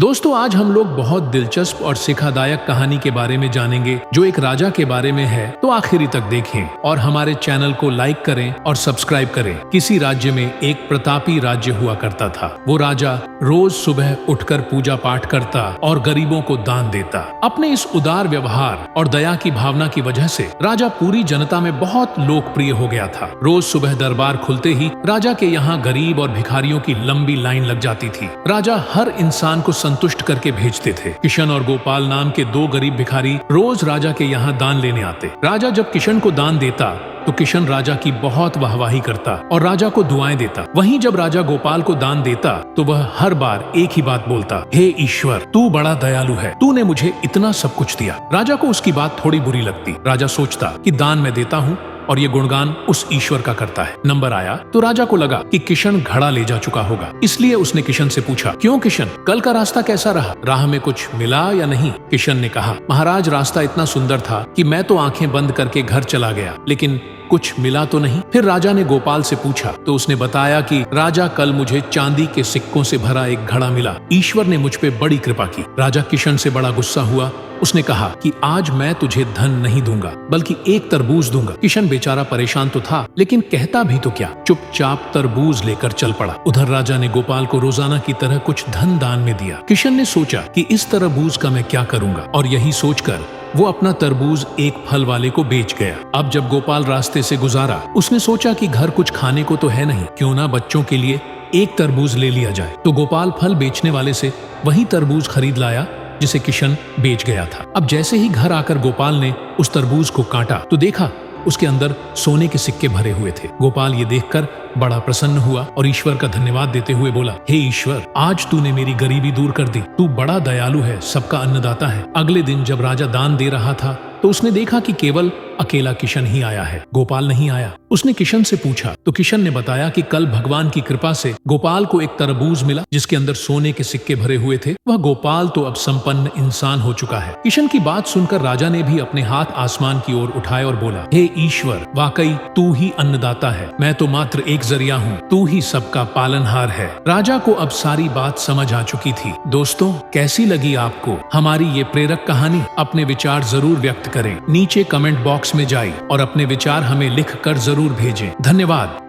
दोस्तों, आज हम लोग बहुत दिलचस्प और सिखादायक कहानी के बारे में जानेंगे जो एक राजा के बारे में है। तो आखिरी तक देखें और हमारे चैनल को लाइक करें और सब्सक्राइब करें। किसी राज्य में एक प्रतापी राज्य हुआ करता था। वो राजा रोज सुबह उठकर पूजा पाठ करता और गरीबों को दान देता। अपने इस उदार व्यवहार और दया की भावना की वजह से राजा पूरी जनता में बहुत लोकप्रिय हो गया था। रोज सुबह दरबार खुलते ही राजा के यहाँ गरीब और भिखारियों की लंबी लाइन लग जाती थी। राजा हर इंसान को संतुष्ट करके भेजते थे। किशन और गोपाल नाम के दो गरीब भिखारी रोज राजा के यहाँ दान लेने आते। राजा जब किशन को दान देता तो किशन राजा की बहुत वाहवाही करता और राजा को दुआएं देता। वहीं जब राजा गोपाल को दान देता तो वह हर बार एक ही बात बोलता, हे ईश्वर, तू बड़ा दयालु है, तूने मुझे इतना सब कुछ दिया। राजा को उसकी बात थोड़ी बुरी लगती। राजा सोचता कि दान मैं देता हूँ और ये गुणगान उस ईश्वर का करता है। नंबर आया तो राजा को लगा कि किशन घड़ा ले जा चुका होगा, इसलिए उसने किशन से पूछा, क्यों किशन, कल का रास्ता कैसा रहा? राह में कुछ मिला या नहीं? किशन ने कहा, महाराज, रास्ता इतना सुंदर था कि मैं तो आंखें बंद करके घर चला गया, लेकिन कुछ मिला तो नहीं। फिर राजा ने गोपाल से पूछा तो उसने बताया कि राजा, कल मुझे चांदी के सिक्कों से भरा एक घड़ा मिला। ईश्वर ने मुझ पे बड़ी कृपा की। राजा किशन से बड़ा गुस्सा हुआ। उसने कहा कि आज मैं तुझे धन नहीं दूंगा, बल्कि एक तरबूज दूंगा। किशन बेचारा परेशान तो था, लेकिन कहता भी तो क्या, चुपचाप तरबूज लेकर चल पड़ा। उधर राजा ने गोपाल को रोजाना की तरह कुछ धन दान में दिया। किशन ने सोचा कि इस तरबूज का मैं क्या करूंगा, और यही सोचकर वो अपना तरबूज एक फल वाले को बेच गया। अब जब गोपाल रास्ते से गुजारा, उसने सोचा कि घर कुछ खाने को तो है नहीं, क्यों ना बच्चों के लिए एक तरबूज ले लिया जाए। तो गोपाल फल बेचने वाले से वही तरबूज खरीद लाया जिसे किशन बेच गया था। अब जैसे ही घर आकर गोपाल ने उस तरबूज को काटा तो देखा उसके अंदर सोने के सिक्के भरे हुए थे। गोपाल ये देखकर बड़ा प्रसन्न हुआ और ईश्वर का धन्यवाद देते हुए बोला, हे ईश्वर, आज तूने मेरी गरीबी दूर कर दी। तू बड़ा दयालु है, सबका अन्नदाता है। अगले दिन जब राजा दान दे रहा था तो उसने देखा कि केवल अकेला किशन ही आया है, गोपाल नहीं आया। उसने किशन से पूछा तो किशन ने बताया कि कल भगवान की कृपा से गोपाल को एक तरबूज मिला जिसके अंदर सोने के सिक्के भरे हुए थे। वह गोपाल तो अब संपन्न इंसान हो चुका है। किशन की बात सुनकर राजा ने भी अपने हाथ आसमान की ओर उठाए और बोला, हे ईश्वर, वाकई तू ही अन्नदाता है, मैं तो मात्र एक जरिया हूँ, तू ही सबका पालनहार है। राजा को अब सारी बात समझ आ चुकी थी। दोस्तों, कैसी लगी आपको हमारी ये प्रेरक कहानी? अपने विचार जरूर व्यक्त करें। नीचे कमेंट बॉक्स में जाइए और अपने विचार हमें लिख कर जरूर भेजें। धन्यवाद।